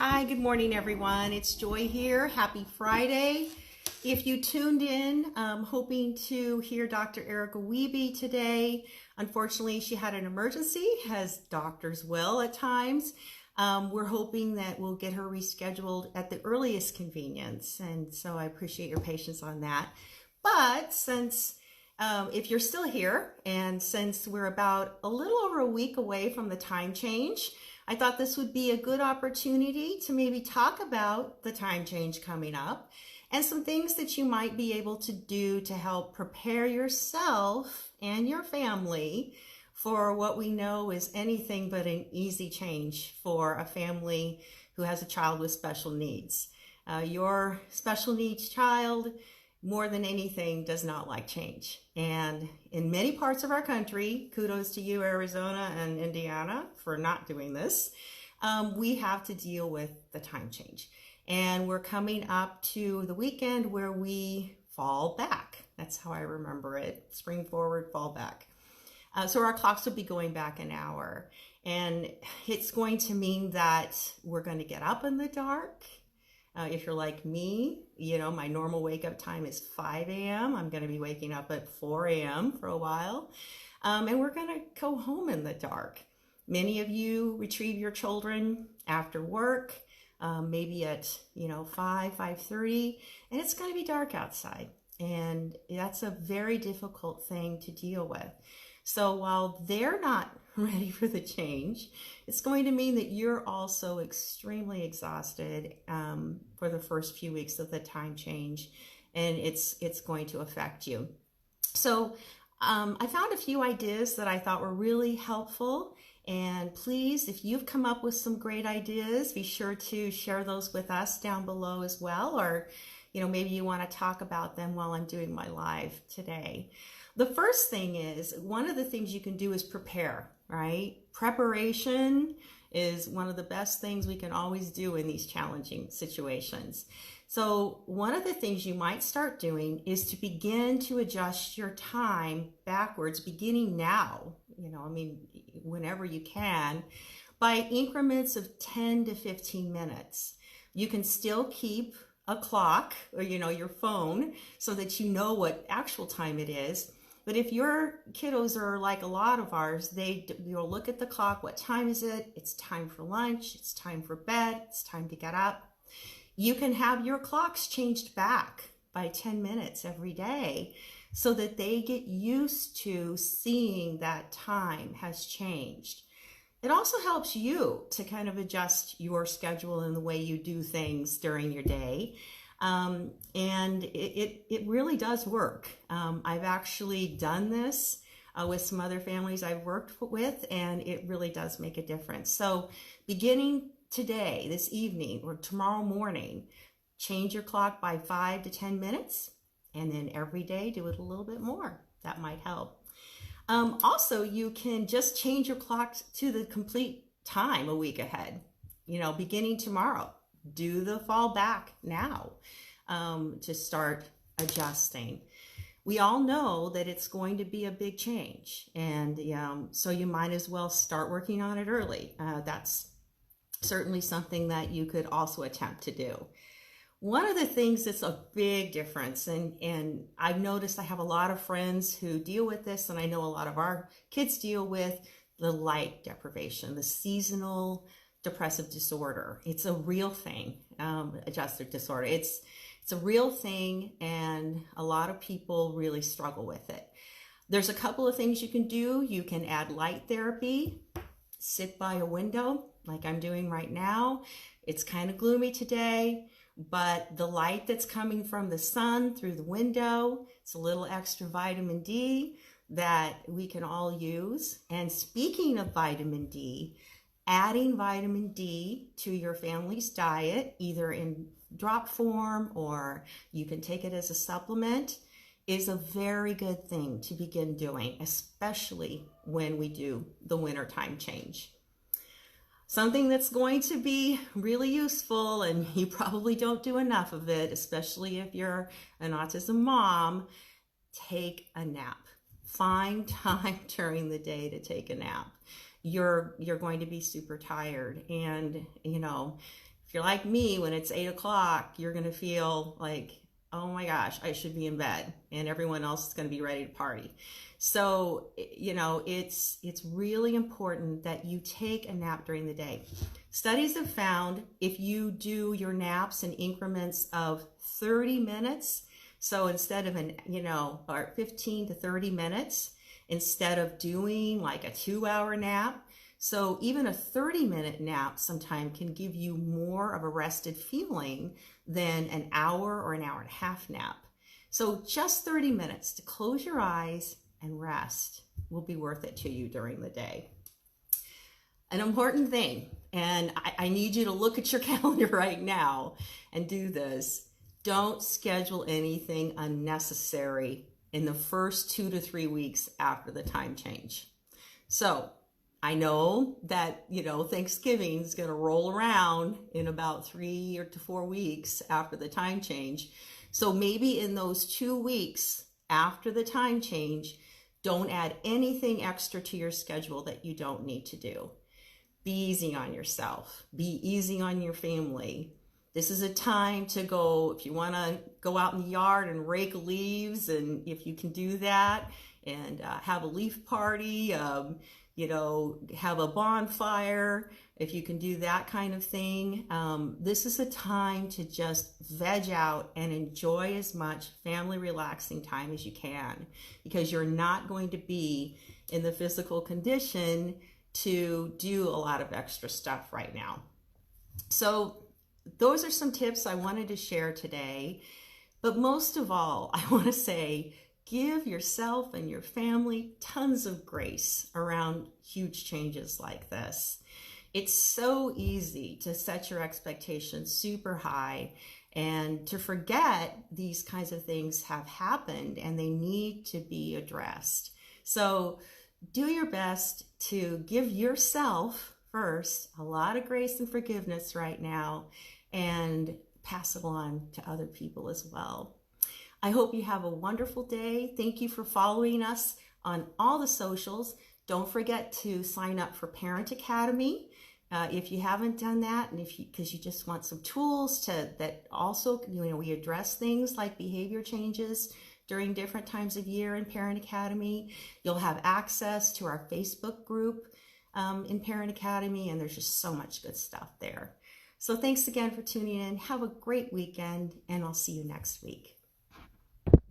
Hi, good morning, everyone. It's Joy here. Happy Friday. If you tuned in, hoping to hear Dr. Erica Wiebe today, unfortunately, she had an emergency, as doctors will at times. We're hoping that we'll get her rescheduled at the earliest convenience, and so I appreciate your patience on that. But since if you're still here, and since we're about a little over a week away from the time change, I thought this would be a good opportunity to maybe talk about the time change coming up and some things that you might be able to do to help prepare yourself and your family for what we know is anything but an easy change for a family who has a child with special needs. Your special needs child, more than anything, does not like change. And in many parts of our country, kudos to you, Arizona and Indiana, for not doing this, we have to deal with the time change. And we're coming up to the weekend where we fall back. That's how I remember it. Spring forward, fall back. So our clocks will be going back an hour. And it's going to mean that we're going to get up in the dark. If you're like me, my normal wake up time is 5 a.m. I'm going to be waking up at 4 a.m. for a while. And we're going to go home in the dark. Many of you retrieve your children after work, maybe at, 5:30, and it's going to be dark outside. And that's a very difficult thing to deal with. So while they're not ready for the change, it's going to mean that you're also extremely exhausted for the first few weeks of the time change, and it's going to affect you. So I found a few ideas that I thought were really helpful, and please, if you've come up with some great ideas, be sure to share those with us down below as well, or maybe you want to talk about them while I'm doing my live today. The first thing is, one of the things you can do is prepare, right? Preparation is one of the best things we can always do in these challenging situations. So one of the things you might start doing is to begin to adjust your time backwards, beginning now, whenever you can, by increments of 10 to 15 minutes. You can still keep a clock or, your phone so that you know what actual time it is. But if your kiddos are like a lot of ours, you'll look at the clock. What time is it? It's time for lunch. It's time for bed. It's time to get up. You can have your clocks changed back by 10 minutes every day so that they get used to seeing that time has changed. It also helps you to kind of adjust your schedule and the way you do things during your day. And it really does work. I've actually done this with some other families I've worked with, and it really does make a difference. So beginning today, this evening, or tomorrow morning, change your clock by 5 to 10 minutes, and then every day do it a little bit more. That might help. Also, you can just change your clock to the complete time a week ahead, beginning tomorrow. Do the fall back now to start adjusting. We all know that it's going to be a big change, and so you might as well start working on it early. That's certainly something that you could also attempt to do. One of the things that's a big difference, and I've noticed I have a lot of friends who deal with this, and I know a lot of our kids deal with the light deprivation, the seasonal depressive disorder. It's a real thing, adjustive disorder. It's a real thing, and a lot of people really struggle with it. There's a couple of things you can do. You can add light therapy, sit by a window like I'm doing right now. It's kind of gloomy today, but the light that's coming from the sun through the window, it's a little extra vitamin D that we can all use. And speaking of vitamin D, adding vitamin D to your family's diet, either in drop form or you can take it as a supplement, is a very good thing to begin doing, especially when we do the wintertime change. Something that's going to be really useful, and you probably don't do enough of it, especially if you're an autism mom, take a nap. Find time during the day to take a nap. You're going to be super tired, and If you're like me, when it's 8 o'clock, you're going to feel like, oh my gosh, I should be in bed, and everyone else is going to be ready to party. So, it's really important that you take a nap during the day. Studies have found if you do your naps in increments of 30 minutes, so instead of 15 to 30 minutes, instead of doing like a 2-hour nap, so even a 30-minute nap sometimes can give you more of a rested feeling than an hour or an hour and a half nap. So just 30 minutes to close your eyes and rest will be worth it to you during the day. An important thing, and I need you to look at your calendar right now and do this. Don't schedule anything unnecessary in the first 2 to 3 weeks after the time change. So I know that, Thanksgiving is going to roll around in about 3 to 4 weeks after the time change. So maybe in those 2 weeks after the time change, don't add anything extra to your schedule that you don't need to do. Be easy on yourself. Be easy on your family. This is a time to go, if you want to go out in the yard and rake leaves, and if you can do that, and have a leaf party, have a bonfire, if you can do that kind of thing. This is a time to just veg out and enjoy as much family relaxing time as you can, because you're not going to be in the physical condition to do a lot of extra stuff right now. So those are some tips I wanted to share today. But most of all, I want to say, give yourself and your family tons of grace around huge changes like this. It's so easy to set your expectations super high and to forget these kinds of things have happened and they need to be addressed. So do your best to give yourself first a lot of grace and forgiveness right now, and pass it on to other people as well. I hope you have a wonderful day. Thank you for following us on all the socials. Don't forget to sign up for Parent Academy if you haven't done that, and because you just want some tools that also, we address things like behavior changes during different times of year in Parent Academy. You'll have access to our Facebook group in Parent Academy, and there's just so much good stuff there. So thanks again for tuning in. Have a great weekend, and I'll see you next week.